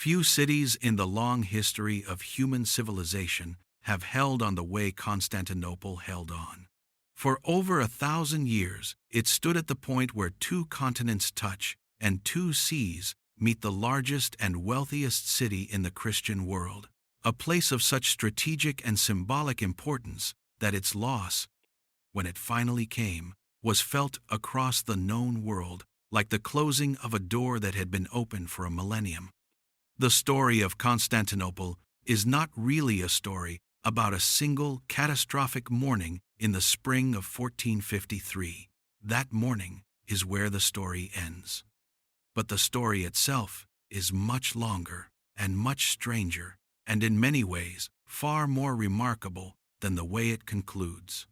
Few cities in the long history of human civilization have held on the way Constantinople held on. For over 1,000 years, it stood at the point where two continents touch and two seas meet, the largest and wealthiest city in the Christian world, a place of such strategic and symbolic importance that its loss, when it finally came, was felt across the known world like the closing of a door that had been open for a millennium. The story of Constantinople is not really a story about a single catastrophic morning in the spring of 1453. That morning is where the story ends. But the story itself is much longer and much stranger, and in many ways far more remarkable than the way it concludes.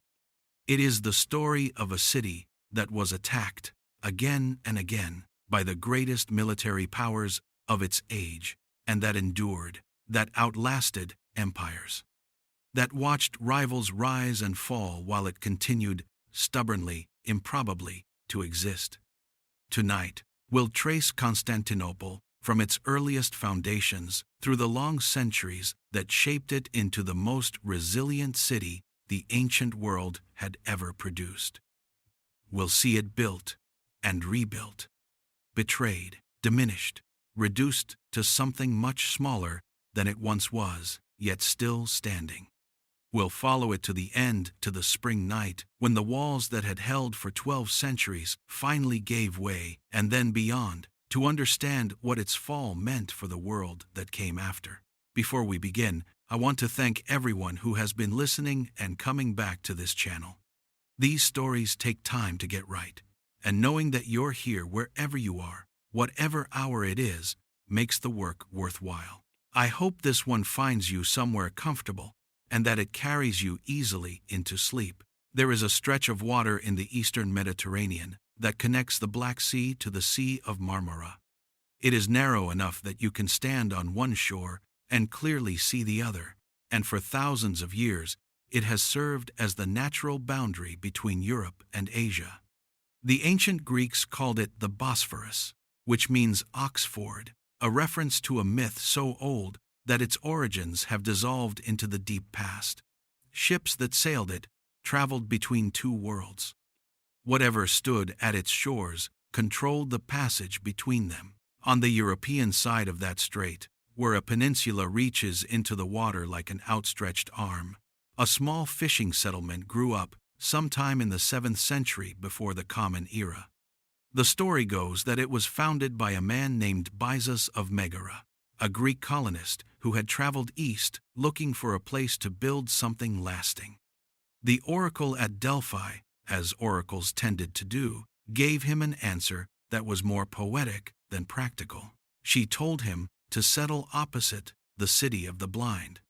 It is the story of a city that was attacked again and again by the greatest military powers of its age, and that endured, that outlasted empires, that watched rivals rise and fall while it continued, stubbornly, improbably, to exist. Tonight, we'll trace Constantinople from its earliest foundations through the long centuries that shaped it into the most resilient city the ancient world had ever produced. We'll see it built and rebuilt, betrayed, diminished, reduced to something much smaller than it once was, yet still standing. We'll follow it to the end, to the spring night, when the walls that had held for 12 centuries finally gave way, and then beyond, to understand what its fall meant for the world that came after. Before we begin, I want to thank everyone who has been listening and coming back to this channel. These stories take time to get right, and knowing that you're here wherever you are, whatever hour it is, makes the work worthwhile. I hope this one finds you somewhere comfortable, and that it carries you easily into sleep. There is a stretch of water in the eastern Mediterranean that connects the Black Sea to the Sea of Marmara. It is narrow enough that you can stand on one shore and clearly see the other, and for thousands of years it has served as the natural boundary between Europe and Asia. The ancient Greeks called it the Bosphorus, which means ox ford, a reference to a myth so old that its origins have dissolved into the deep past. Ships that sailed it traveled between two worlds. Whatever stood at its shores controlled the passage between them. On the European side of that strait, where a peninsula reaches into the water like an outstretched arm, a small fishing settlement grew up sometime in the 7th century before the Common Era. The story goes that it was founded by a man named Byzas of Megara, a Greek colonist who had traveled east looking for a place to build something lasting. The oracle at Delphi, as oracles tended to do, gave him an answer that was more poetic than practical. She told him to settle opposite the city of the blind.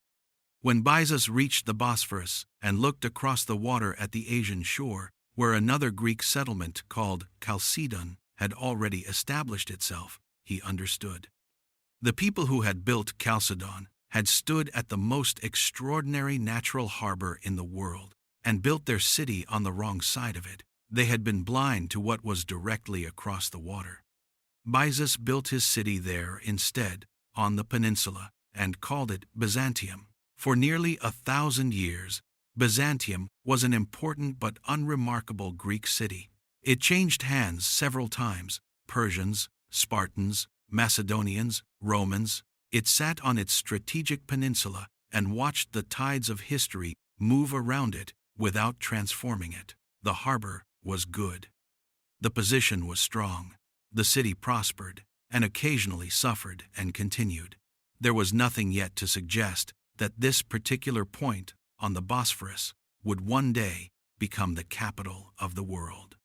When Byzas reached the Bosphorus and looked across the water at the Asian shore, where another Greek settlement called Chalcedon had already established itself, he understood. The people who had built Chalcedon had stood at the most extraordinary natural harbor in the world and built their city on the wrong side of it. They had been blind to what was directly across the water. Byzas built his city there instead, on the peninsula, and called it Byzantium. For nearly 1,000 years, Byzantium was an important but unremarkable Greek city. It changed hands several times: Persians, Spartans, Macedonians, Romans. It sat on its strategic peninsula and watched the tides of history move around it without transforming it. The harbor was good. The position was strong. The city prospered, and occasionally suffered and continued. There was nothing yet to suggest that this particular point on the Bosphorus would one day become the capital of the world.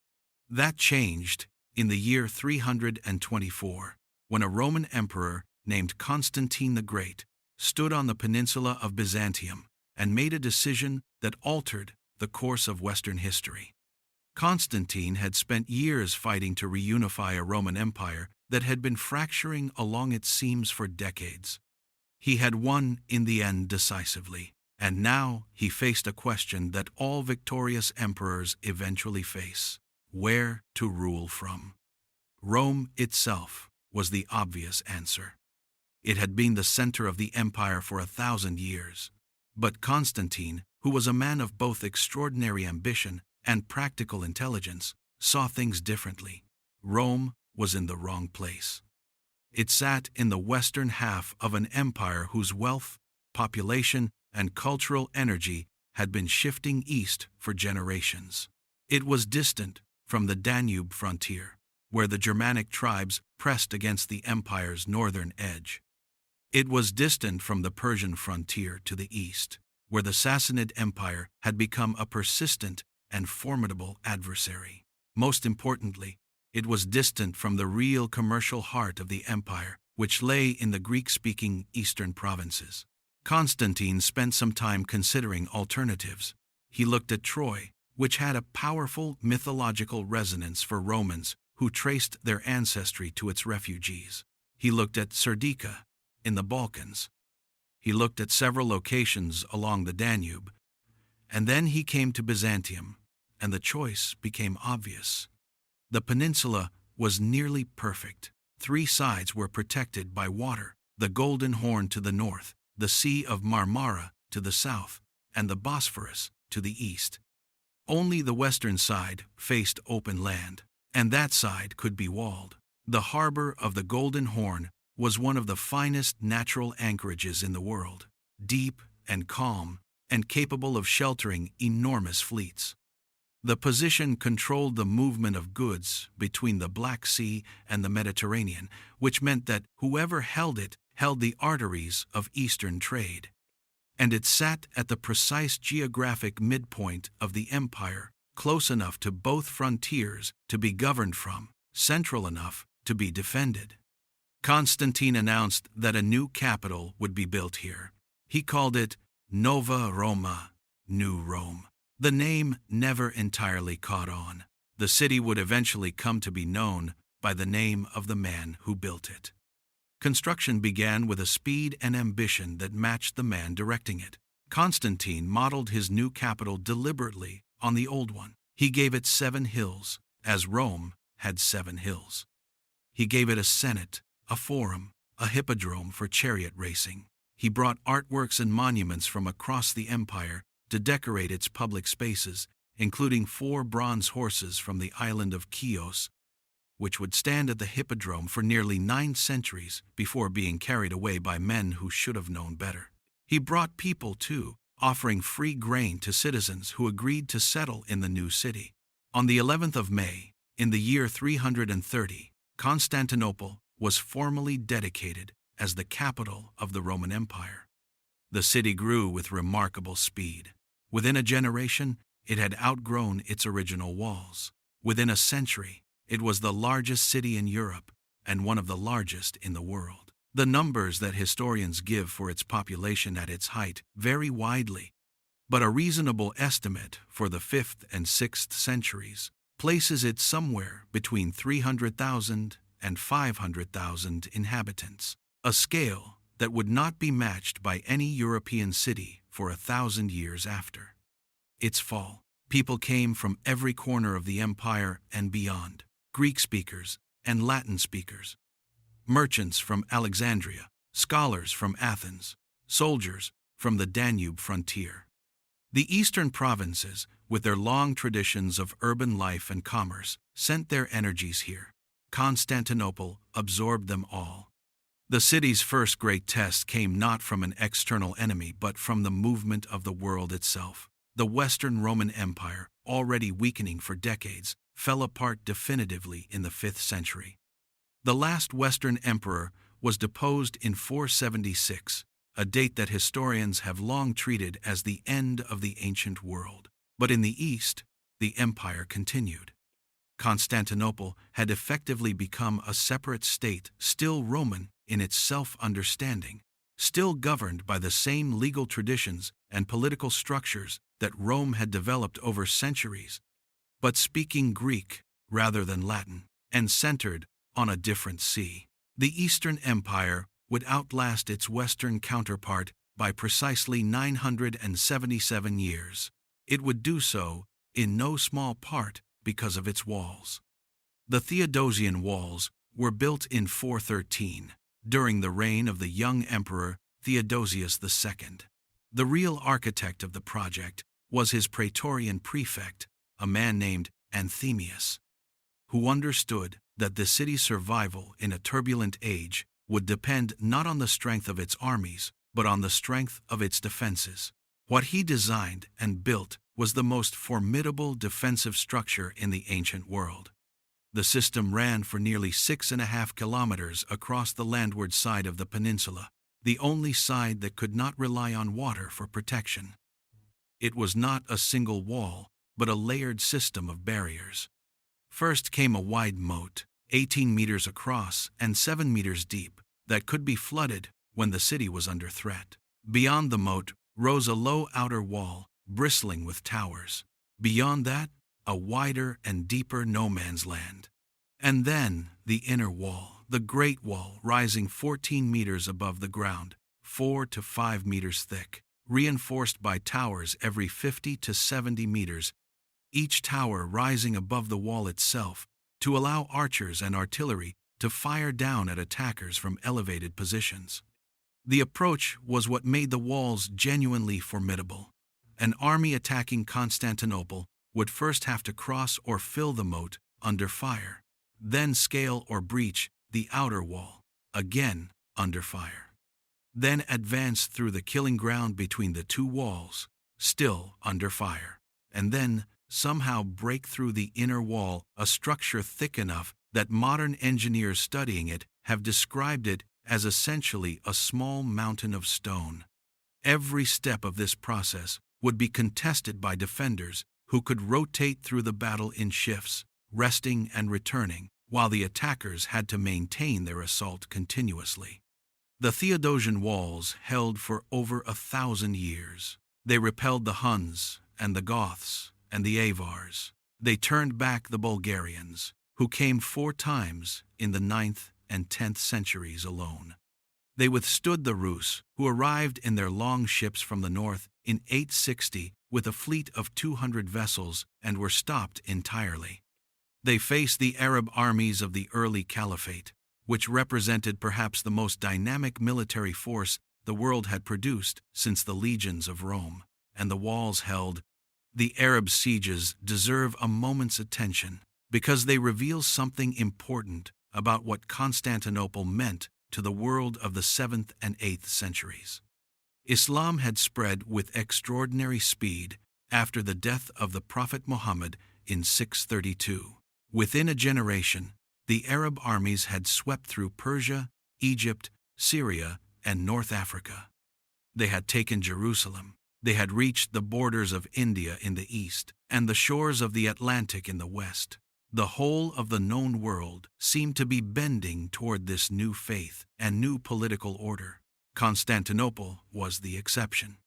That changed in the year 324, when a Roman emperor named Constantine the Great stood on the peninsula of Byzantium and made a decision that altered the course of Western history. Constantine had spent years fighting to reunify a Roman Empire that had been fracturing along its seams for decades. He had won in the end decisively, and now he faced a question that all victorious emperors eventually face: where to rule from. Rome itself was the obvious answer. It had been the center of the empire for 1,000 years. But Constantine, who was a man of both extraordinary ambition and practical intelligence, saw things differently. Rome was in the wrong place. It sat in the western half of an empire whose wealth, population, and cultural energy had been shifting east for generations. It was distant from the Danube frontier, where the Germanic tribes pressed against the empire's northern edge. It was distant from the Persian frontier to the east, where the Sassanid Empire had become a persistent and formidable adversary. Most importantly, it was distant from the real commercial heart of the empire, which lay in the Greek-speaking eastern provinces. Constantine spent some time considering alternatives. He looked at Troy, which had a powerful mythological resonance for Romans who traced their ancestry to its refugees. He looked at Serdica, in the Balkans. He looked at several locations along the Danube. And then he came to Byzantium, and the choice became obvious. The peninsula was nearly perfect. 3 sides were protected by water: the Golden Horn to the north, the Sea of Marmara to the south, and the Bosphorus to the east. Only the western side faced open land, and that side could be walled. The harbor of the Golden Horn was one of the finest natural anchorages in the world, deep and calm, and capable of sheltering enormous fleets. The position controlled the movement of goods between the Black Sea and the Mediterranean, which meant that whoever held it held the arteries of eastern trade. And it sat at the precise geographic midpoint of the empire, close enough to both frontiers to be governed from, central enough to be defended. Constantine announced that a new capital would be built here. He called it Nova Roma, New Rome. The name never entirely caught on. The city would eventually come to be known by the name of the man who built it. Construction began with a speed and ambition that matched the man directing it. Constantine modeled his new capital deliberately on the old one. He gave it 7 hills, as Rome had 7 hills. He gave it a senate, a forum, a hippodrome for chariot racing. He brought artworks and monuments from across the empire to decorate its public spaces, including 4 bronze horses from the island of Chios, which would stand at the hippodrome for nearly 9 centuries before being carried away by men who should have known better. He brought people, too, offering free grain to citizens who agreed to settle in the new city. On the 11th of May, in the year 330, Constantinople was formally dedicated as the capital of the Roman Empire. The city grew with remarkable speed. Within a generation, it had outgrown its original walls. Within a century, it was the largest city in Europe and one of the largest in the world. The numbers that historians give for its population at its height vary widely, but a reasonable estimate for the 5th and 6th centuries places it somewhere between 300,000 and 500,000 inhabitants, a scale that would not be matched by any European city for 1,000 years after its fall. People came from every corner of the empire and beyond: Greek speakers and Latin speakers, merchants from Alexandria, scholars from Athens, soldiers from the Danube frontier. The eastern provinces, with their long traditions of urban life and commerce, sent their energies here. Constantinople absorbed them all. The city's first great test came not from an external enemy but from the movement of the world itself. The Western Roman Empire, already weakening for decades, fell apart definitively in the 5th century. The last Western emperor was deposed in 476, a date that historians have long treated as the end of the ancient world. But in the East, the empire continued. Constantinople had effectively become a separate state, still Roman in its self-understanding, still governed by the same legal traditions and political structures that Rome had developed over centuries, but speaking Greek rather than Latin, and centered on a different sea. The Eastern Empire would outlast its Western counterpart by precisely 977 years. It would do so, in no small part, because of its walls. The Theodosian Walls were built in 413, during the reign of the young emperor Theodosius II. The real architect of the project was his praetorian prefect, a man named Anthemius, who understood that the city's survival in a turbulent age would depend not on the strength of its armies, but on the strength of its defenses. What he designed and built was the most formidable defensive structure in the ancient world. The system ran for nearly 6.5 kilometers across the landward side of the peninsula, the only side that could not rely on water for protection. It was not a single wall, but a layered system of barriers. First came a wide moat, 18 meters across and 7 meters deep, that could be flooded when the city was under threat. Beyond the moat rose a low outer wall, bristling with towers. Beyond that, a wider and deeper no-man's land. And then the inner wall, the Great Wall, rising 14 meters above the ground, 4 to 5 meters thick, reinforced by towers every 50 to 70 meters, each tower rising above the wall itself to allow archers and artillery to fire down at attackers from elevated positions. The approach was what made the walls genuinely formidable. An army attacking Constantinople would first have to cross or fill the moat under fire, then scale or breach the outer wall, again under fire. Then advance through the killing ground between the two walls, still under fire, and then somehow break through the inner wall, a structure thick enough that modern engineers studying it have described it as essentially a small mountain of stone. Every step of this process would be contested by defenders who could rotate through the battle in shifts, resting and returning, while the attackers had to maintain their assault continuously. The Theodosian Walls held for over 1,000 years. They repelled the Huns and the Goths and the Avars. They turned back the Bulgarians, who came 4 times in the 9th and 10th centuries alone. They withstood the Rus, who arrived in their long ships from the north in 860 with a fleet of 200 vessels and were stopped entirely. They faced the Arab armies of the early Caliphate, which represented perhaps the most dynamic military force the world had produced since the legions of Rome, and the walls held. The Arab sieges deserve a moment's attention because they reveal something important about what Constantinople meant to the world of the 7th and 8th centuries. Islam had spread with extraordinary speed after the death of the Prophet Muhammad in 632. Within a generation, the Arab armies had swept through Persia, Egypt, Syria, and North Africa. They had taken Jerusalem. They had reached the borders of India in the east and the shores of the Atlantic in the west. The whole of the known world seemed to be bending toward this new faith and new political order. Constantinople was the exception.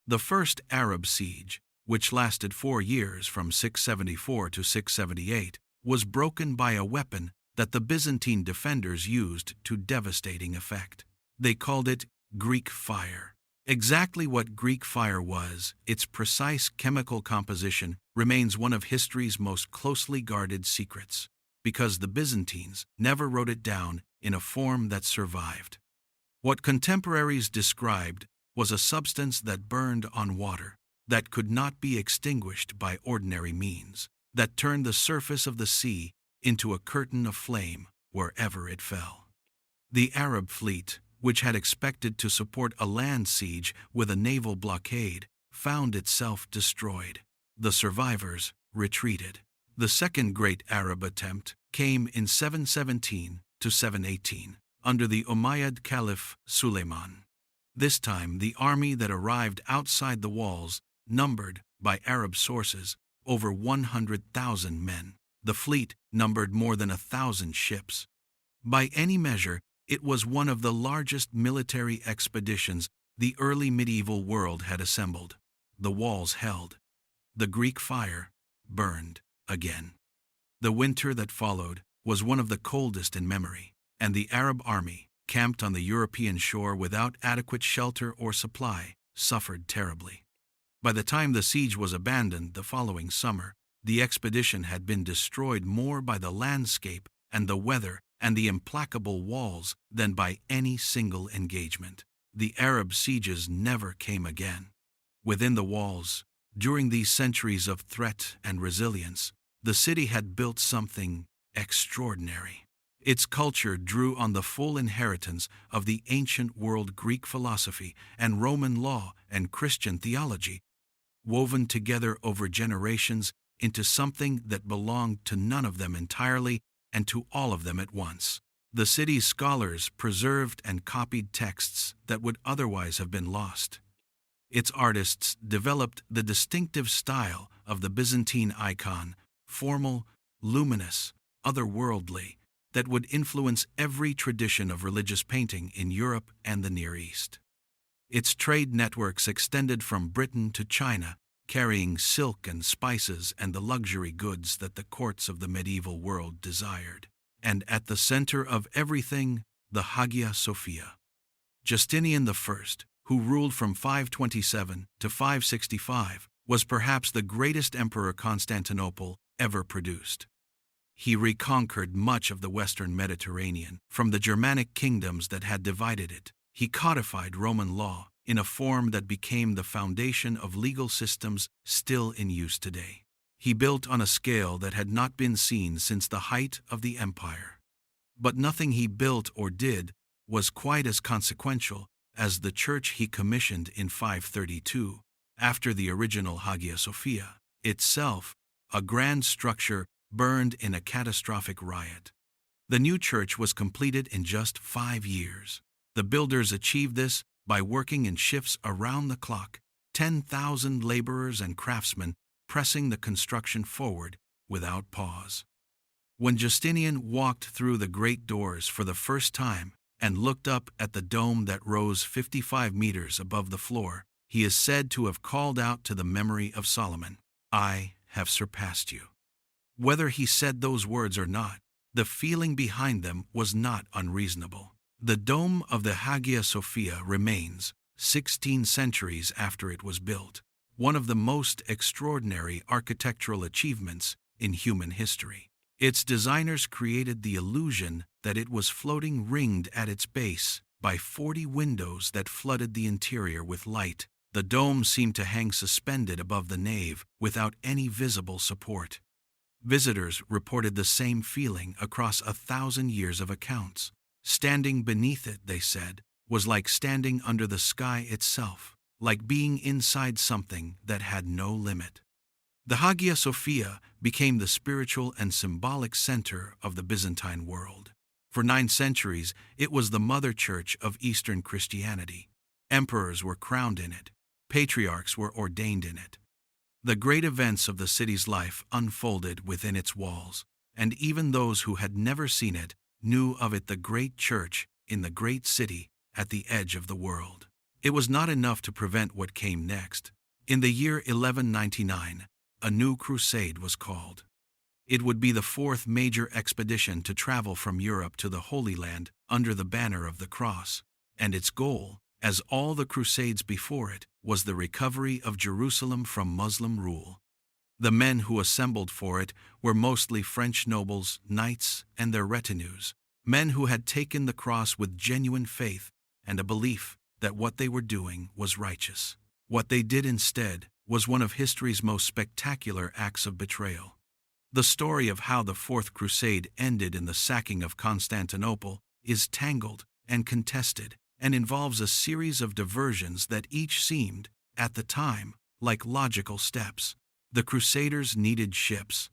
The first Arab siege, which lasted 4 years from 674 to 678, was broken by a weapon that the Byzantine defenders used to devastating effect. They called it Greek fire. Exactly what Greek fire was, its precise chemical composition, remains one of history's most closely guarded secrets, because the Byzantines never wrote it down in a form that survived. What contemporaries described was a substance that burned on water, that could not be extinguished by ordinary means, that turned the surface of the sea into a curtain of flame wherever it fell. The Arab fleet, which had expected to support a land siege with a naval blockade, found itself destroyed. The survivors retreated. The second great Arab attempt came in 717 to 718, under the Umayyad Caliph Suleiman. This time, the army that arrived outside the walls numbered, by Arab sources, over 100,000 men. The fleet numbered more than 1,000 ships. By any measure, it was one of the largest military expeditions the early medieval world had assembled. The walls held. The Greek fire burned again. The winter that followed was one of the coldest in memory, and the Arab army, camped on the European shore without adequate shelter or supply, suffered terribly. By the time the siege was abandoned the following summer, the expedition had been destroyed more by the landscape and the weather and the implacable walls than by any single engagement. The Arab sieges never came again. Within the walls, during these centuries of threat and resilience, the city had built something extraordinary. Its culture drew on the full inheritance of the ancient world Greek philosophy and Roman law and Christian theology, woven together over generations into something that belonged to none of them entirely and to all of them at once. The city's scholars preserved and copied texts that would otherwise have been lost. Its artists developed the distinctive style of the Byzantine icon, formal, luminous, otherworldly, that would influence every tradition of religious painting in Europe and the Near East. Its trade networks extended from Britain to China, carrying silk and spices and the luxury goods that the courts of the medieval world desired. And at the center of everything, the Hagia Sophia. Justinian I, who ruled from 527 to 565, was perhaps the greatest emperor Constantinople ever produced. He reconquered much of the Western Mediterranean from the Germanic kingdoms that had divided it. He codified Roman law in a form that became the foundation of legal systems still in use today. He built on a scale that had not been seen since the height of the empire. But nothing he built or did was quite as consequential as the church he commissioned in 532, after the original Hagia Sophia itself, a grand structure burned in a catastrophic riot. The new church was completed in just 5 years. The builders achieved this by working in shifts around the clock, 10,000 laborers and craftsmen pressing the construction forward without pause. When Justinian walked through the great doors for the first time and looked up at the dome that rose 55 meters above the floor, he is said to have called out to the memory of Solomon, "I have surpassed you." Whether he said those words or not, the feeling behind them was not unreasonable. The dome of the Hagia Sophia remains, 16 centuries after it was built, one of the most extraordinary architectural achievements in human history. Its designers created the illusion that it was floating ringed at its base by 40 windows that flooded the interior with light. The dome seemed to hang suspended above the nave without any visible support. Visitors reported the same feeling across 1,000 years of accounts. Standing beneath it, they said, was like standing under the sky itself, like being inside something that had no limit. The Hagia Sophia became the spiritual and symbolic center of the Byzantine world. For 9 centuries, it was the mother church of Eastern Christianity. Emperors were crowned in it. Patriarchs were ordained in it. The great events of the city's life unfolded within its walls, and even those who had never seen it knew of it, the great church in the great city at the edge of the world. It was not enough to prevent what came next. In the year 1199, a new crusade was called. It would be the 4th major expedition to travel from Europe to the Holy Land under the banner of the cross, and its goal, as all the crusades before it, was the recovery of Jerusalem from Muslim rule. The men who assembled for it were mostly French nobles, knights, and their retinues, men who had taken the cross with genuine faith and a belief that what they were doing was righteous. What they did instead was one of history's most spectacular acts of betrayal. The story of how the Fourth Crusade ended in the sacking of Constantinople is tangled and contested, and involves a series of diversions that each seemed, at the time, like logical steps. The Crusaders needed ships.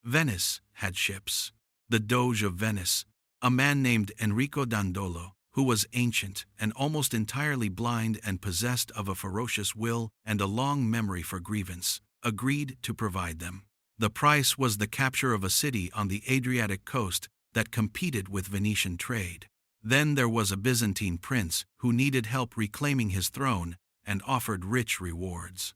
Venice had ships. The Doge of Venice, a man named Enrico Dandolo, who was ancient and almost entirely blind and possessed of a ferocious will and a long memory for grievance, agreed to provide them. The price was the capture of a city on the Adriatic coast that competed with Venetian trade. Then there was a Byzantine prince who needed help reclaiming his throne and offered rich rewards.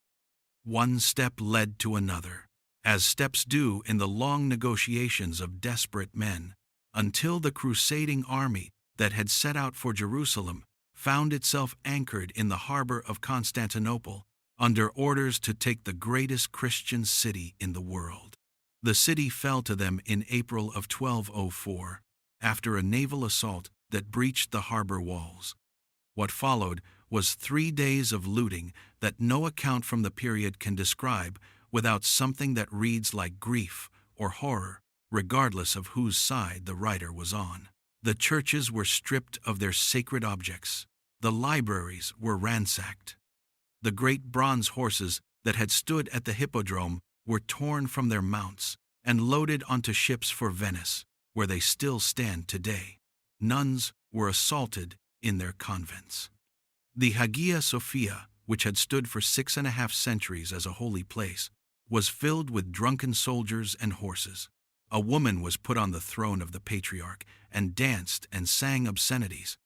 One step led to another, as steps do in the long negotiations of desperate men, until the crusading army that had set out for Jerusalem found itself anchored in the harbor of Constantinople, under orders to take the greatest Christian city in the world. The city fell to them in April of 1204. after a naval assault that breached the harbor walls. What followed was 3 days of looting that no account from the period can describe without something that reads like grief or horror, regardless of whose side the writer was on. The churches were stripped of their sacred objects. The libraries were ransacked. The great bronze horses that had stood at the hippodrome were torn from their mounts and loaded onto ships for Venice, where they still stand today. Nuns were assaulted in their convents. The Hagia Sophia, which had stood for 6.5 centuries as a holy place, was filled with drunken soldiers and horses. A woman was put on the throne of the patriarch and danced and sang obscenities.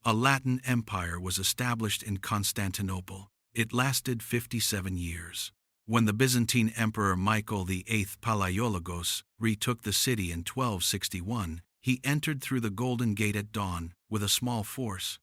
A Latin empire was established in Constantinople. It lasted 57 years. When the Byzantine Emperor Michael VIII Palaiologos retook the city in 1261, he entered through the Golden Gate at dawn with a small force.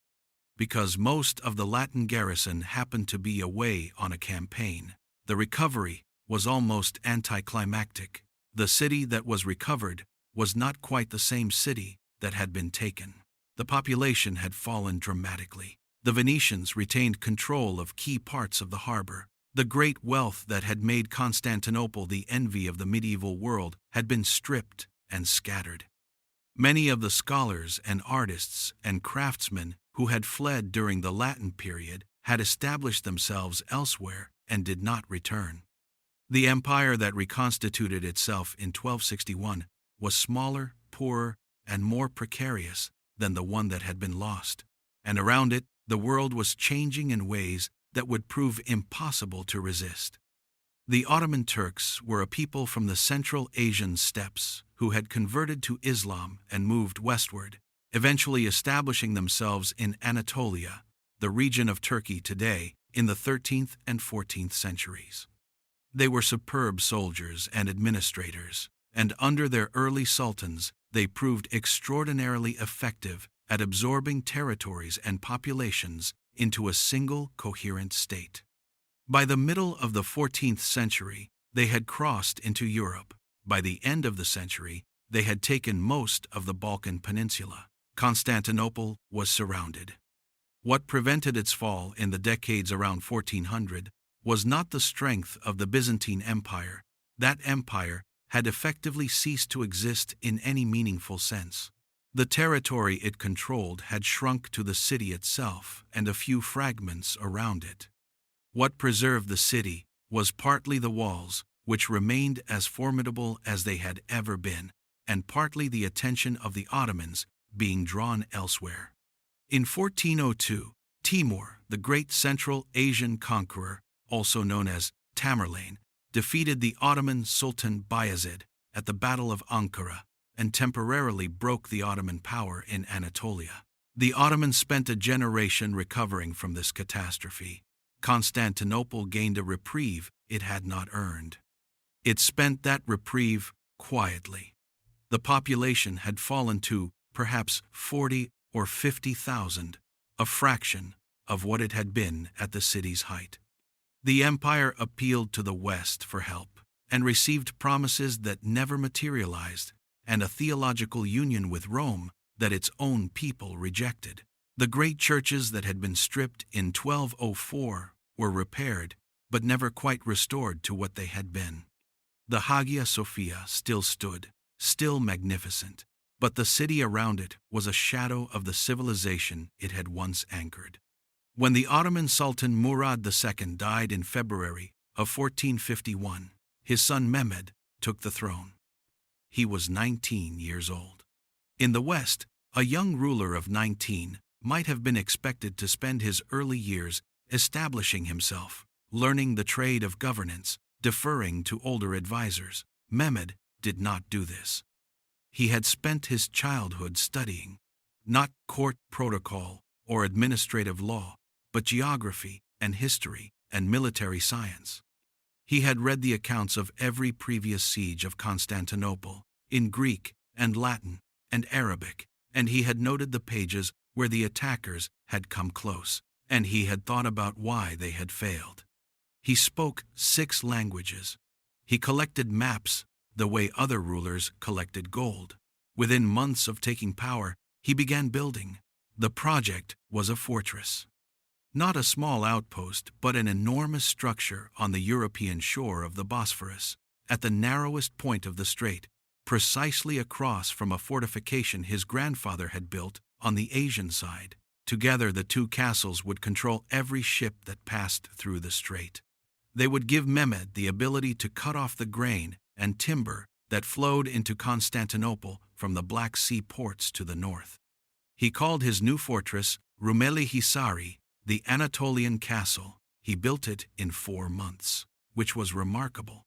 Because most of the Latin garrison happened to be away on a campaign, the recovery was almost anticlimactic. The city that was recovered was not quite the same city that had been taken. The population had fallen dramatically. The Venetians retained control of key parts of the harbor. The great wealth that had made Constantinople the envy of the medieval world had been stripped and scattered. Many of the scholars and artists and craftsmen who had fled during the Latin period had established themselves elsewhere and did not return. The empire that reconstituted itself in 1261 was smaller, poorer, and more precarious than the one that had been lost, and around it the world was changing in ways that would prove impossible to resist. The Ottoman Turks were a people from the Central Asian steppes who had converted to Islam and moved westward, eventually establishing themselves in Anatolia, the region of Turkey today, in the 13th and 14th centuries. They were superb soldiers and administrators, and under their early sultans, they proved extraordinarily effective at absorbing territories and populations into a single coherent state. By the middle of the 14th century, they had crossed into Europe. By the end of the century, they had taken most of the Balkan Peninsula. Constantinople was surrounded. What prevented its fall in the decades around 1400 was not the strength of the Byzantine Empire. That empire had effectively ceased to exist in any meaningful sense. The territory it controlled had shrunk to the city itself and a few fragments around it. What preserved the city was partly the walls, which remained as formidable as they had ever been, and partly the attention of the Ottomans being drawn elsewhere. In 1402, Timur, the great Central Asian conqueror, also known as Tamerlane, defeated the Ottoman Sultan Bayezid at the Battle of Ankara and temporarily broke the Ottoman power in Anatolia. The Ottomans spent a generation recovering from this catastrophe. Constantinople gained a reprieve it had not earned. It spent that reprieve quietly. The population had fallen to perhaps 40 or 50,000, a fraction of what it had been at the city's height. The empire appealed to the West for help and received promises that never materialized, and a theological union with Rome that its own people rejected. The great churches that had been stripped in 1204 were repaired, but never quite restored to what they had been. The Hagia Sophia still stood, still magnificent, but the city around it was a shadow of the civilization it had once anchored. When the Ottoman Sultan Murad II died in February of 1451, his son Mehmed took the throne. He was 19 years old. In the West, a young ruler of 19 might have been expected to spend his early years establishing himself, learning the trade of governance, deferring to older advisors. Mehmed did not do this. He had spent his childhood studying, not court protocol or administrative law, but geography and history and military science. He had read the accounts of every previous siege of Constantinople in Greek and Latin and Arabic, and he had noted the pages where the attackers had come close, and he had thought about why they had failed. He spoke 6 languages. He collected maps the way other rulers collected gold, Within months of taking power, he began building. The project was a fortress. Not a small outpost, but an enormous structure on the European shore of the Bosphorus, at the narrowest point of the strait, precisely across from a fortification his grandfather had built on the Asian side. Together, the two castles would control every ship that passed through the strait. They would give Mehmed the ability to cut off the grain and timber that flowed into Constantinople from the Black Sea ports to the north. He called his new fortress Rumeli Hisari, the Anatolian castle. He built it in 4 months, which was remarkable.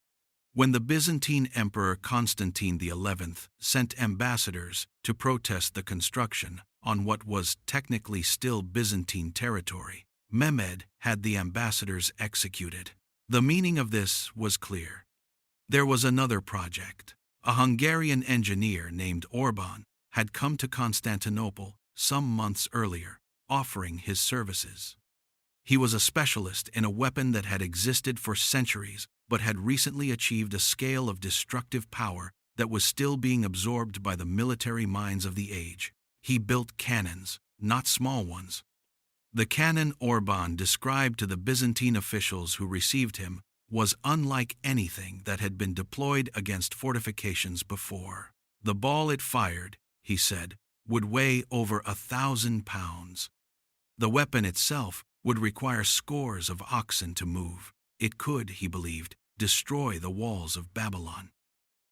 When the Byzantine Emperor Constantine the 11th sent ambassadors to protest the construction on what was technically still Byzantine territory, Mehmed had the ambassadors executed. The meaning of this was clear. There was another project. A Hungarian engineer named Orban had come to Constantinople some months earlier, offering his services. He was a specialist in a weapon that had existed for centuries but had recently achieved a scale of destructive power that was still being absorbed by the military minds of the age. He built cannons, not small ones. The cannon Orban described to the Byzantine officials who received him was unlike anything that had been deployed against fortifications before. The ball it fired, he said, would weigh over 1,000 pounds. The weapon itself would require scores of oxen to move. It could, he believed, destroy the walls of Babylon.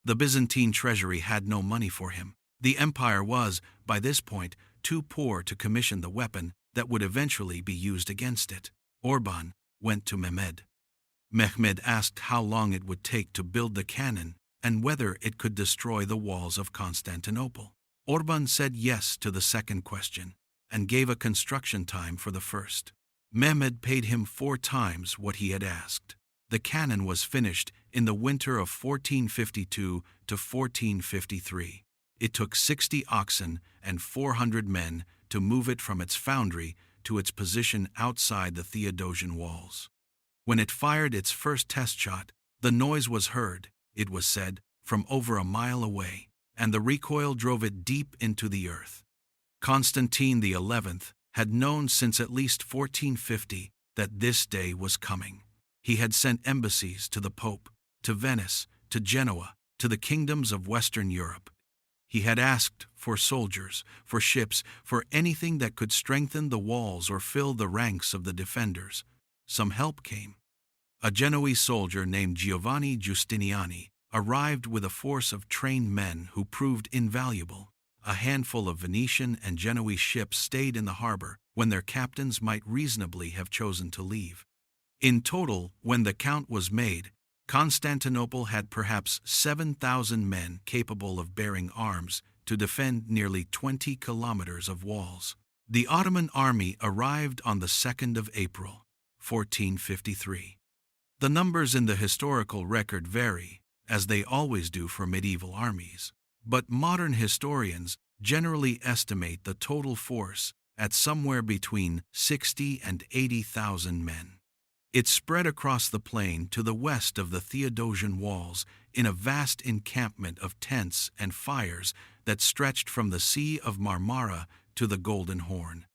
The Byzantine treasury had no money for him. The empire was, by this point, too poor to commission the weapon that would eventually be used against it. Orban went to Mehmed. Mehmed asked how long it would take to build the cannon and whether it could destroy the walls of Constantinople. Orban said yes to the second question and gave a construction time for the first. Mehmed paid him 4 times what he had asked. The cannon was finished in the winter of 1452 to 1453. It took 60 oxen and 400 men to move it from its foundry to its position outside the Theodosian Walls. When it fired its first test shot, the noise was heard, it was said, from over a mile away, and the recoil drove it deep into the earth. Constantine the 11th had known since at least 1450 that this day was coming. He had sent embassies to the Pope, to Venice, to Genoa, to the kingdoms of Western Europe. He had asked for soldiers, for ships, for anything that could strengthen the walls or fill the ranks of the defenders. Some help came. A Genoese soldier named Giovanni Justiniani arrived with a force of trained men who proved invaluable. A handful of Venetian and Genoese ships stayed in the harbor when their captains might reasonably have chosen to leave. In total, when the count was made, Constantinople had perhaps 7,000 men capable of bearing arms to defend nearly 20 kilometers of walls. The Ottoman army arrived on the 2nd of April, 1453. The numbers in the historical record vary, as they always do for medieval armies, but modern historians generally estimate the total force at somewhere between 60 and 80,000 men. It spread across the plain to the west of the Theodosian Walls in a vast encampment of tents and fires that stretched from the Sea of Marmara to the Golden Horn.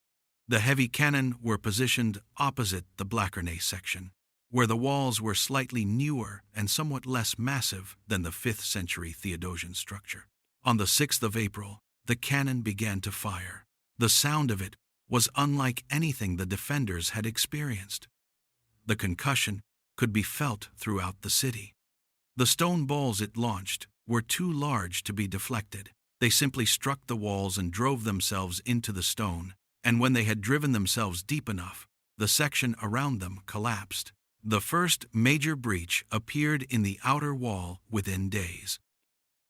The heavy cannon were positioned opposite the Blachernae section, where the walls were slightly newer and somewhat less massive than the 5th century Theodosian structure. On the 6th of April, the cannon began to fire. The sound of it was unlike anything the defenders had experienced. The concussion could be felt throughout the city. The stone balls it launched were too large to be deflected. They simply struck the walls and drove themselves into the stone, and when they had driven themselves deep enough, the section around them collapsed. The first major breach appeared in the outer wall within days.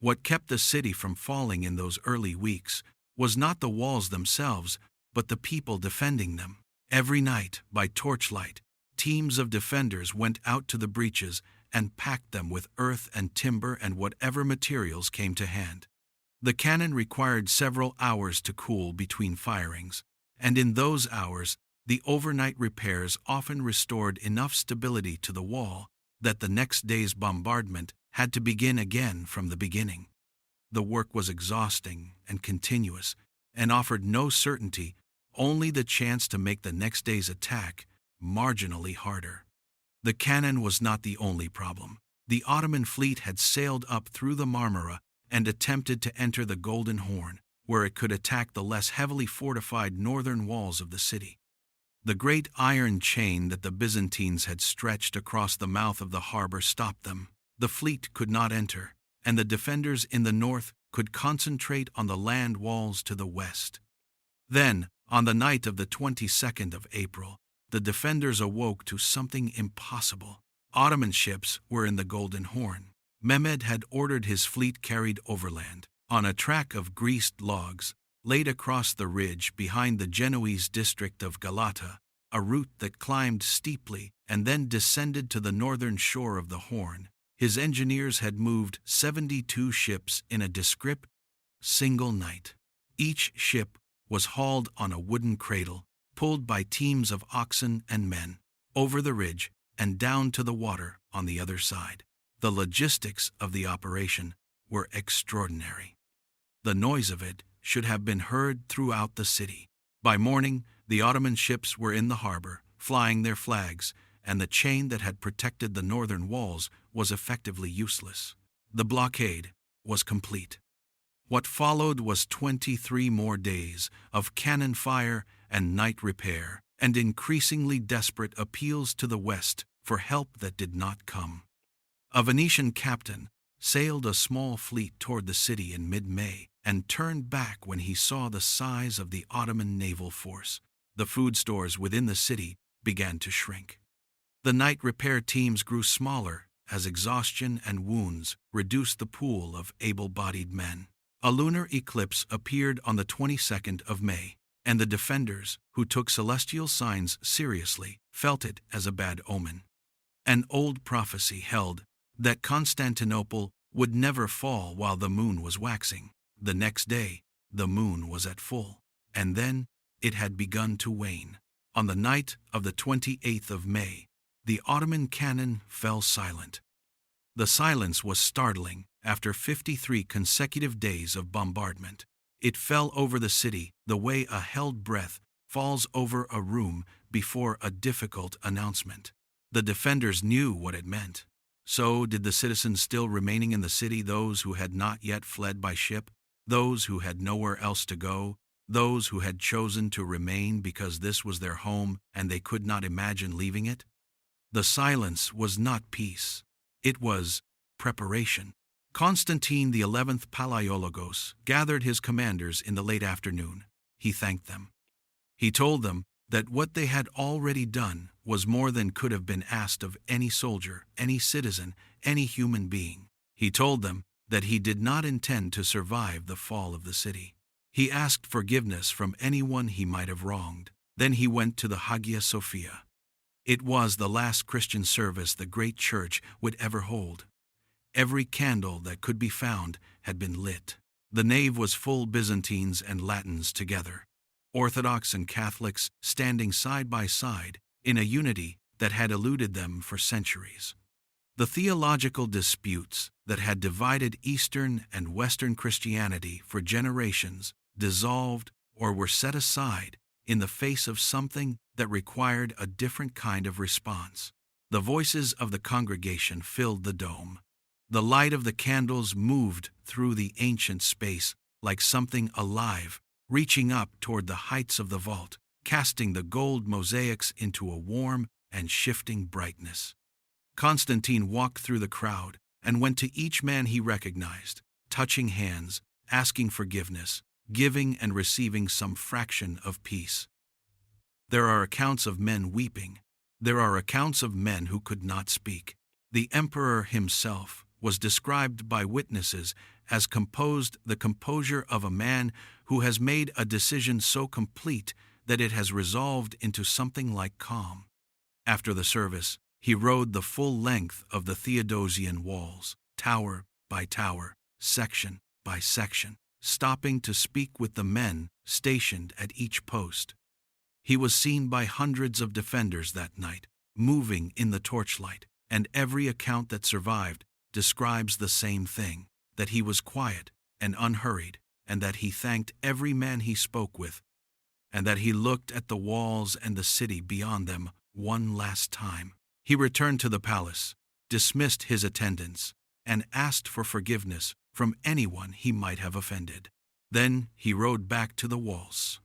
What kept the city from falling in those early weeks was not the walls themselves, but the people defending them. Every night, by torchlight, teams of defenders went out to the breaches and packed them with earth and timber and whatever materials came to hand. The cannon required several hours to cool between firings, and in those hours, the overnight repairs often restored enough stability to the wall that the next day's bombardment had to begin again from the beginning. the work was exhausting and continuous, and offered no certainty, only the chance to make the next day's attack marginally harder. The cannon was not the only problem. The Ottoman fleet had sailed up through the Marmara and attempted to enter the Golden Horn, where it could attack the less heavily fortified northern walls of the city. The great iron chain that the Byzantines had stretched across the mouth of the harbor stopped them. The fleet could not enter, and the defenders in the north could concentrate on the land walls to the west. Then, on the night of the 22nd of April, the defenders awoke to something impossible. Ottoman ships were in the Golden Horn. Mehmed had ordered his fleet carried overland, on a track of greased logs, laid across the ridge behind the Genoese district of Galata, a route that climbed steeply and then descended to the northern shore of the Horn. His engineers had moved 72 ships in a discrete, single night. Each ship was hauled on a wooden cradle, pulled by teams of oxen and men, over the ridge and down to the water on the other side. The logistics of the operation were extraordinary. The noise of it should have been heard throughout the city. By morning, the Ottoman ships were in the harbor, flying their flags, and the chain that had protected the northern walls was effectively useless. The blockade was complete. What followed was 23 more days of cannon fire and night repair, and increasingly desperate appeals to the west for help that did not come. A Venetian captain sailed a small fleet toward the city in mid-May and turned back when he saw the size of the Ottoman naval force. The food stores within the city began to shrink. The night repair teams grew smaller as exhaustion and wounds reduced the pool of able-bodied men. A lunar eclipse appeared on the 22nd of May, and the defenders, who took celestial signs seriously, felt it as a bad omen. An old prophecy held that Constantinople would never fall while the moon was waxing. The next day, the moon was at full, and then it had begun to wane. On the night of the 28th of May, the Ottoman cannon fell silent. The silence was startling after 53 consecutive days of bombardment. It fell over the city the way a held breath falls over a room before a difficult announcement. The defenders knew what it meant. So did the citizens still remaining in the city, those who had not yet fled by ship, those who had nowhere else to go, those who had chosen to remain because this was their home and they could not imagine leaving it. The silence was not peace. It was preparation. Constantine the 11th Palaiologos gathered his commanders in the late afternoon. He thanked them. He told them that what they had already done was more than could have been asked of any soldier, any citizen, any human being. He told them that he did not intend to survive the fall of the city. He asked forgiveness from anyone he might have wronged. Then he went to the Hagia Sophia. It was the last Christian service the great church would ever hold. Every candle that could be found had been lit. The nave was full, Byzantines and Latins together, Orthodox and Catholics standing side by side in a unity that had eluded them for centuries. The theological disputes that had divided Eastern and Western Christianity for generations dissolved or were set aside in the face of something that required a different kind of response. The voices of the congregation filled the dome. The light of the candles moved through the ancient space like something alive, reaching up toward the heights of the vault, casting the gold mosaics into a warm and shifting brightness. Constantine walked through the crowd and went to each man he recognized, touching hands, asking forgiveness, giving and receiving some fraction of peace. There are accounts of men weeping. There are accounts of men who could not speak. The emperor himself was described by witnesses as the composure of a man who has made a decision so complete that it has resolved into something like calm. After the service, he rode the full length of the Theodosian Walls, tower by tower, section by section, stopping to speak with the men stationed at each post. He was seen by hundreds of defenders that night, moving in the torchlight, and every account that survived describes the same thing, that he was quiet, and unhurried, and that he thanked every man he spoke with, and that he looked at the walls and the city beyond them one last time. He returned to the palace, dismissed his attendants, and asked for forgiveness from anyone he might have offended. Then he rode back to the walls.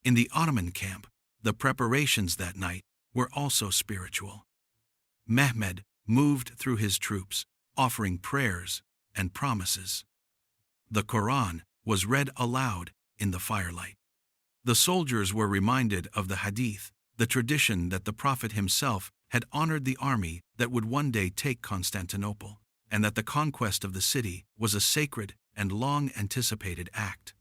In the Ottoman camp, the preparations that night were also spiritual. Mehmed moved through his troops, offering prayers and promises. The Quran was read aloud in the firelight. The soldiers were reminded of the hadith, the tradition that the Prophet himself had honored the army that would one day take Constantinople, and that the conquest of the city was a sacred and long-anticipated act.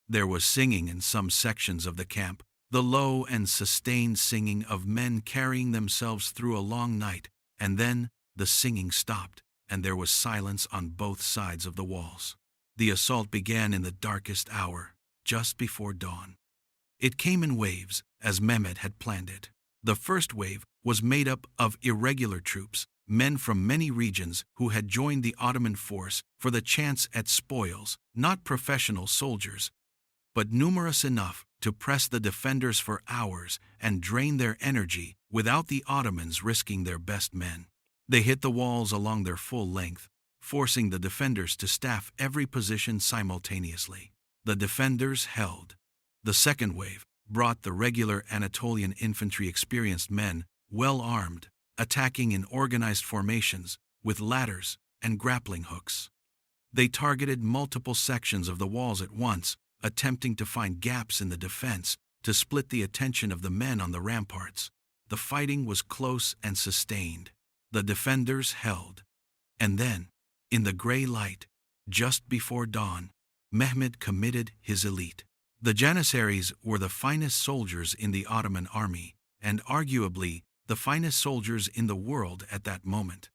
There was singing in some sections of the camp, the low and sustained singing of men carrying themselves through a long night, and then the singing stopped, and there was silence on both sides of the walls. The assault began in the darkest hour, just before dawn. It came in waves, as Mehmed had planned it. The first wave was made up of irregular troops, men from many regions who had joined the Ottoman force for the chance at spoils, not professional soldiers, but numerous enough to press the defenders for hours and drain their energy without the Ottomans risking their best men. They hit the walls along their full length, forcing the defenders to staff every position simultaneously. The defenders held. The second wave brought the regular Anatolian infantry experienced men, well armed, attacking in organized formations with ladders and grappling hooks. They targeted multiple sections of the walls at once, attempting to find gaps in the defense to split the attention of the men on the ramparts. The fighting was close and sustained. The defenders held. And then, in the gray light, just before dawn, Mehmed committed his elite. The Janissaries were the finest soldiers in the Ottoman army, and arguably the finest soldiers in the world at that moment.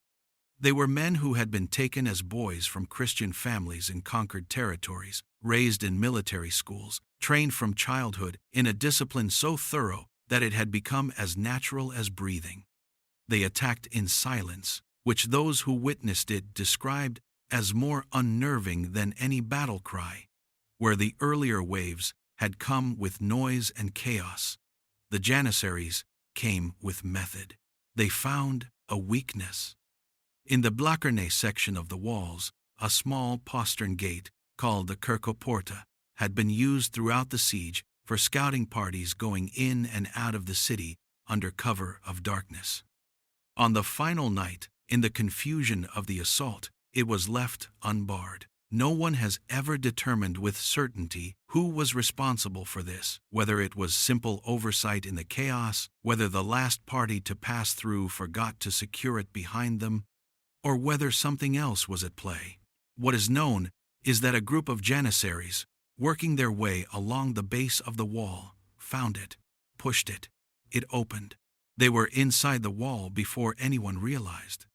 They were men who had been taken as boys from Christian families in conquered territories, raised in military schools, trained from childhood in a discipline so thorough that it had become as natural as breathing. They attacked in silence, which those who witnessed it described as more unnerving than any battle cry. Where the earlier waves had come with noise and chaos, the Janissaries came with method. They found a weakness. In the Blakerne section of the walls, a small postern gate, called the Kirkoporta, had been used throughout the siege for scouting parties going in and out of the city under cover of darkness. On the final night, in the confusion of the assault, it was left unbarred. No one has ever determined with certainty who was responsible for this, whether it was simple oversight in the chaos, whether the last party to pass through forgot to secure it behind them, or whether something else was at play. What is known is that a group of Janissaries, working their way along the base of the wall, found it, pushed it. It opened. They were inside the wall before anyone realized.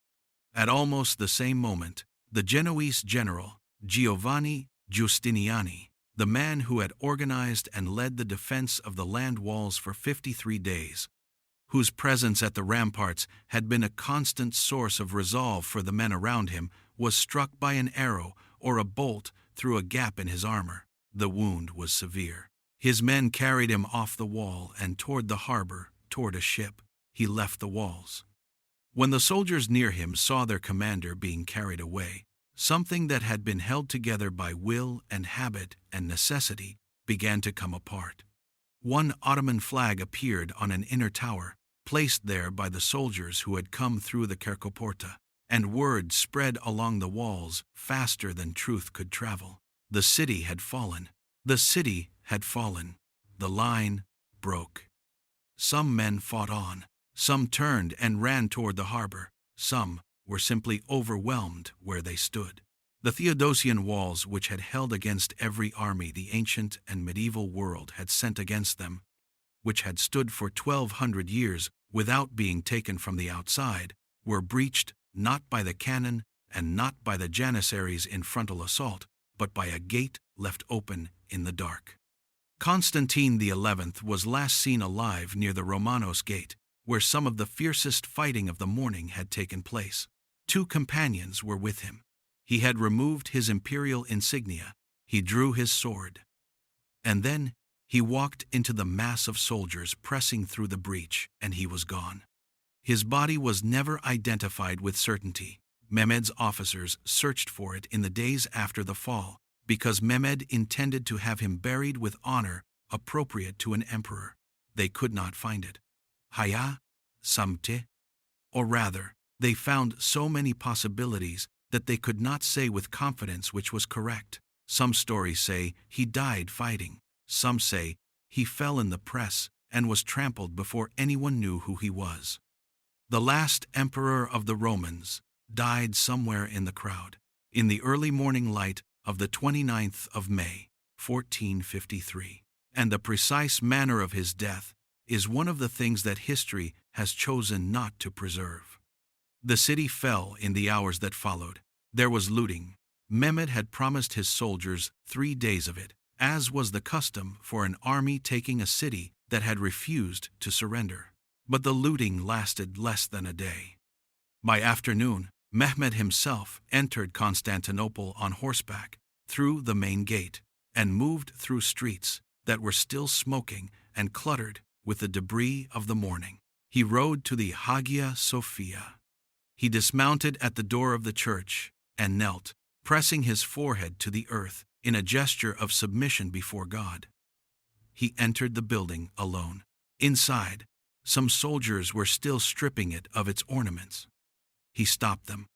At almost the same moment, the Genoese general, Giovanni Giustiniani, the man who had organized and led the defense of the land walls for 53 days, whose presence at the ramparts had been a constant source of resolve for the men around him, was struck by an arrow or a bolt through a gap in his armor. The wound was severe. His men carried him off the wall and toward the harbor, toward a ship. He left the walls. When the soldiers near him saw their commander being carried away, something that had been held together by will and habit and necessity began to come apart. One Ottoman flag appeared on an inner tower, placed there by the soldiers who had come through the Kirkoporta, and word spread along the walls faster than truth could travel. The city had fallen. The city had fallen. The line broke. Some men fought on. Some turned and ran toward the harbor. Some were simply overwhelmed where they stood. The Theodosian Walls, which had held against every army the ancient and medieval world had sent against them, which had stood for 1,200 years without being taken from the outside, were breached not by the cannon and not by the Janissaries in frontal assault, but by a gate left open in the dark. Constantine the 11th was last seen alive near the Romanos Gate, where some of the fiercest fighting of the morning had taken place. 2 companions were with him. He had removed his imperial insignia, He drew his sword. And then he walked into the mass of soldiers pressing through the breach, and he was gone. His body was never identified with certainty. Mehmed's officers searched for it in the days after the fall, because Mehmed intended to have him buried with honor appropriate to an emperor. They could not find it. Hagia Sophia? Or rather, they found so many possibilities that they could not say with confidence which was correct. Some stories say he died fighting. Some say he fell in the press and was trampled before anyone knew who he was. The last emperor of the Romans died somewhere in the crowd, in the early morning light of the 29th of May, 1453. And the precise manner of his death is one of the things that history has chosen not to preserve. The city fell in the hours that followed. There was looting. Mehmed had promised his soldiers 3 days of it, as was the custom for an army taking a city that had refused to surrender. But the looting lasted less than a day. By afternoon, Mehmed himself entered Constantinople on horseback through the main gate and moved through streets that were still smoking and cluttered with the debris of the morning. He rode to the Hagia Sophia. He dismounted at the door of the church and knelt, pressing his forehead to the earth in a gesture of submission before God. He entered the building alone. Inside, some soldiers were still stripping it of its ornaments. He stopped them.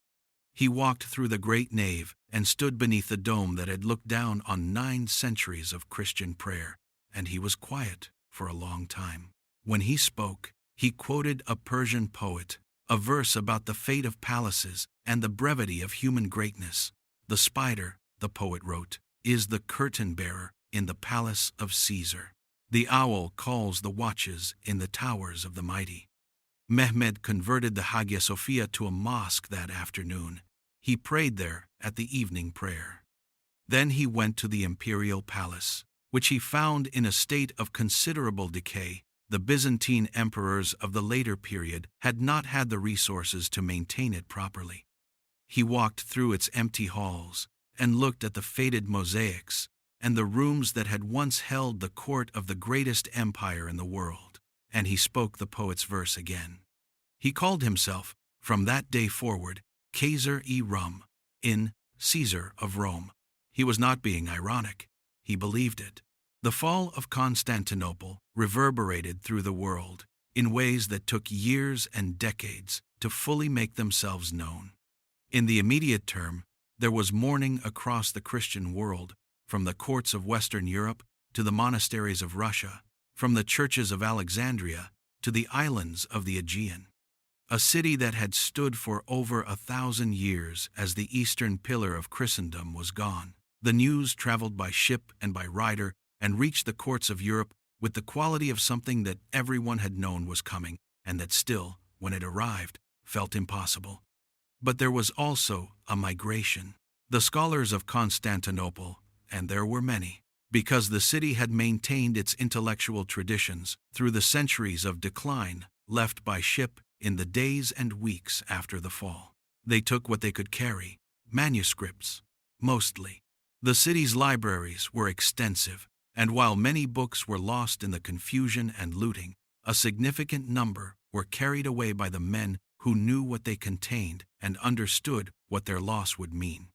He walked through the great nave and stood beneath the dome that had looked down on 9 centuries of Christian prayer, and he was quiet for a long time. When he spoke, he quoted a Persian poet, a verse about the fate of palaces and the brevity of human greatness. The spider, the poet wrote, is the curtain-bearer in the palace of Caesar. The owl calls the watches in the towers of the mighty. Mehmed converted the Hagia Sophia to a mosque that afternoon. He prayed there at the evening prayer. Then he went to the imperial palace, which he found in a state of considerable decay. The Byzantine emperors of the later period had not had the resources to maintain it properly. He walked through its empty halls and looked at the faded mosaics and the rooms that had once held the court of the greatest empire in the world. And he spoke the poet's verse again. He called himself, from that day forward, Kaiser-i-Rum, in Caesar of Rome. He was not being ironic. He believed it. The fall of Constantinople reverberated through the world in ways that took years and decades to fully make themselves known. In the immediate term, there was mourning across the Christian world, from the courts of Western Europe to the monasteries of Russia, from the churches of Alexandria to the islands of the Aegean. A city that had stood for over 1,000 years as the eastern pillar of Christendom was gone. The news traveled by ship and by rider and reached the courts of Europe with the quality of something that everyone had known was coming, and that still, when it arrived, felt impossible. But there was also a migration. The scholars of Constantinople, and there were many, because the city had maintained its intellectual traditions through the centuries of decline left by ship in the days and weeks after the fall. They took what they could carry, manuscripts, mostly. The city's libraries were extensive, and while many books were lost in the confusion and looting, a significant number were carried away by the men who knew what they contained and understood what their loss would mean.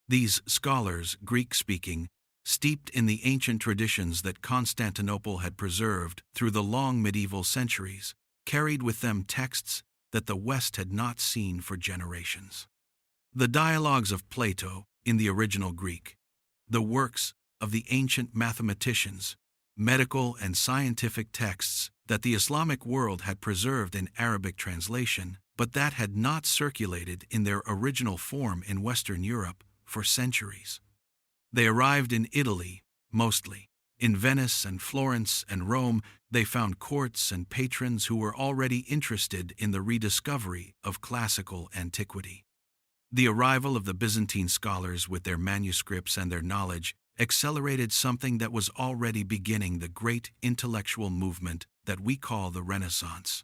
These scholars, Greek-speaking, steeped in the ancient traditions that Constantinople had preserved through the long medieval centuries, carried with them texts that the West had not seen for generations. The dialogues of Plato in the original Greek, the works of the ancient mathematicians, medical and scientific texts that the Islamic world had preserved in Arabic translation, but that had not circulated in their original form in Western Europe for centuries. They arrived in Italy, mostly. In Venice and Florence and Rome, they found courts and patrons who were already interested in the rediscovery of classical antiquity. The arrival of the Byzantine scholars with their manuscripts and their knowledge accelerated something that was already beginning, the great intellectual movement that we call the Renaissance.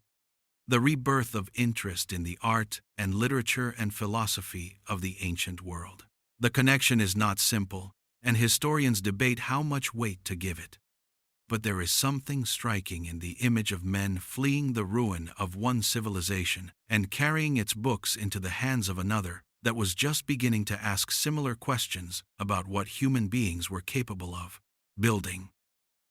The rebirth of interest in the art and literature and philosophy of the ancient world. The connection is not simple, and historians debate how much weight to give it. But there is something striking in the image of men fleeing the ruin of one civilization and carrying its books into the hands of another that was just beginning to ask similar questions about what human beings were capable of building.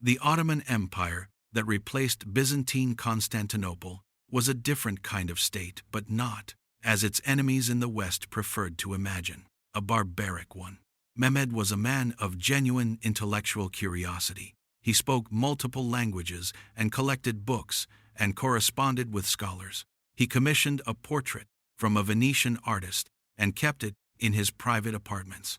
The Ottoman Empire that replaced Byzantine Constantinople was a different kind of state, but not, as its enemies in the West preferred to imagine, a barbaric one. Mehmed was a man of genuine intellectual curiosity. He spoke multiple languages and collected books and corresponded with scholars. He commissioned a portrait from a Venetian artist and kept it in his private apartments.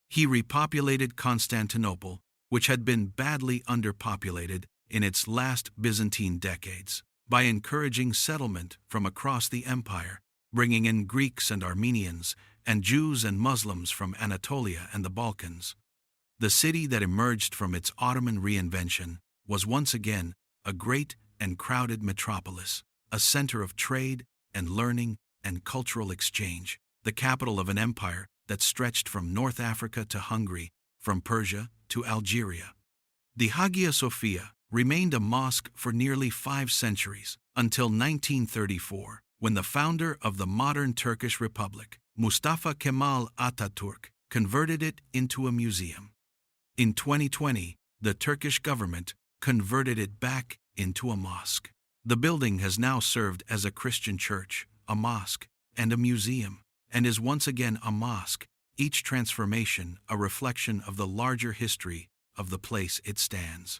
He repopulated Constantinople, which had been badly underpopulated in its last Byzantine decades, by encouraging settlement from across the empire, bringing in Greeks and Armenians, and Jews and Muslims from Anatolia and the Balkans. The city that emerged from its Ottoman reinvention was once again a great and crowded metropolis, a center of trade and learning and cultural exchange, the capital of an empire that stretched from North Africa to Hungary, from Persia to Algeria. The Hagia Sophia remained a mosque for nearly 5 centuries, until 1934, when the founder of the modern Turkish Republic, Mustafa Kemal Atatürk, converted it into a museum. In 2020, the Turkish government converted it back into a mosque. The building has now served as a Christian church, a mosque, and a museum, and is once again a mosque, each transformation a reflection of the larger history of the place it stands.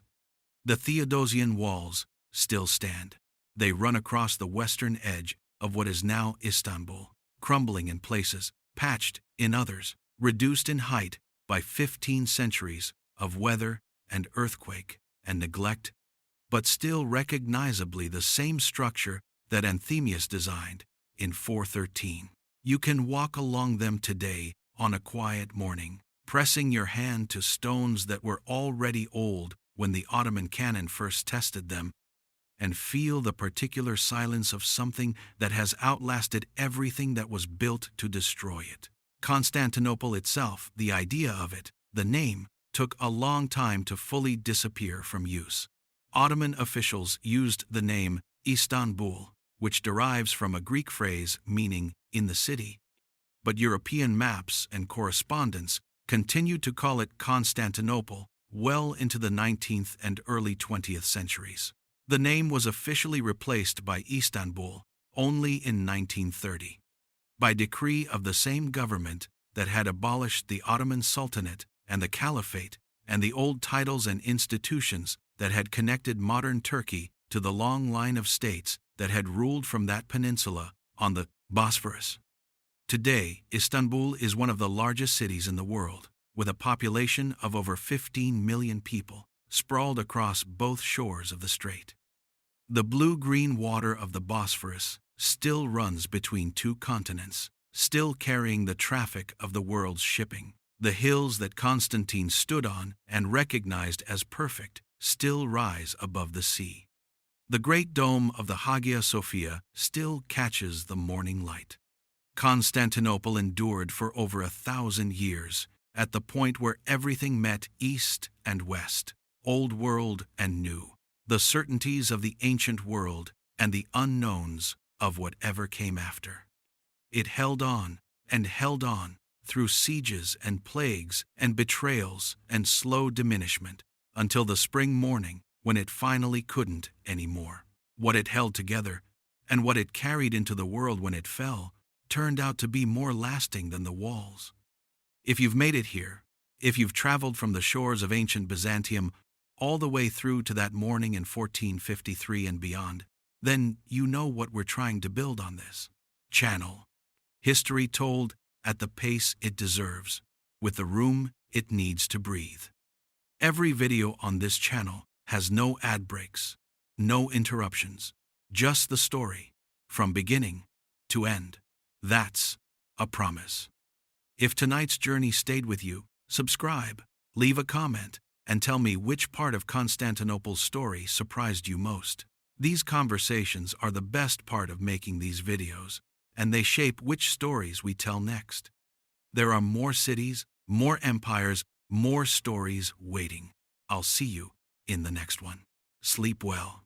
The Theodosian Walls still stand. They run across the western edge of what is now Istanbul, crumbling in places, patched in others, reduced in height by 15 centuries of weather and earthquake and neglect, but still recognizably the same structure that Anthemius designed in 413. You can walk along them today on a quiet morning, pressing your hand to stones that were already old when the Ottoman cannon first tested them, and feel the particular silence of something that has outlasted everything that was built to destroy it. Constantinople itself, the idea of it, the name, took a long time to fully disappear from use. Ottoman officials used the name Istanbul, which derives from a Greek phrase meaning in the city. But European maps and correspondence continued to call it Constantinople well into the 19th and early 20th centuries. The name was officially replaced by Istanbul only in 1930, by decree of the same government that had abolished the Ottoman Sultanate and the Caliphate and the old titles and institutions that had connected modern Turkey to the long line of states that had ruled from that peninsula on the Bosphorus. Today, Istanbul is one of the largest cities in the world, with a population of over 15 million people, sprawled across both shores of the strait. The blue-green water of the Bosphorus still runs between 2 continents, still carrying the traffic of the world's shipping. The hills that Constantine stood on and recognized as perfect still rise above the sea. The great dome of the Hagia Sophia still catches the morning light. Constantinople endured for over 1,000 years, at the point where everything met east and west, old world and new, the certainties of the ancient world and the unknowns of whatever came after. It held on through sieges and plagues and betrayals and slow diminishment, until the spring morning when it finally couldn't anymore. What it held together and what it carried into the world when it fell turned out to be more lasting than the walls. If you've made it here, if you've traveled from the shores of ancient Byzantium all the way through to that morning in 1453 and beyond, then you know what we're trying to build on this channel. History told at the pace it deserves, with the room it needs to breathe. Every video on this channel has no ad breaks, no interruptions, just the story, from beginning to end. That's a promise. If tonight's journey stayed with you, subscribe, leave a comment, and tell me which part of Constantinople's story surprised you most. These conversations are the best part of making these videos, and they shape which stories we tell next. There are more cities, more empires, More stories waiting. I'll see you in the next one. Sleep well.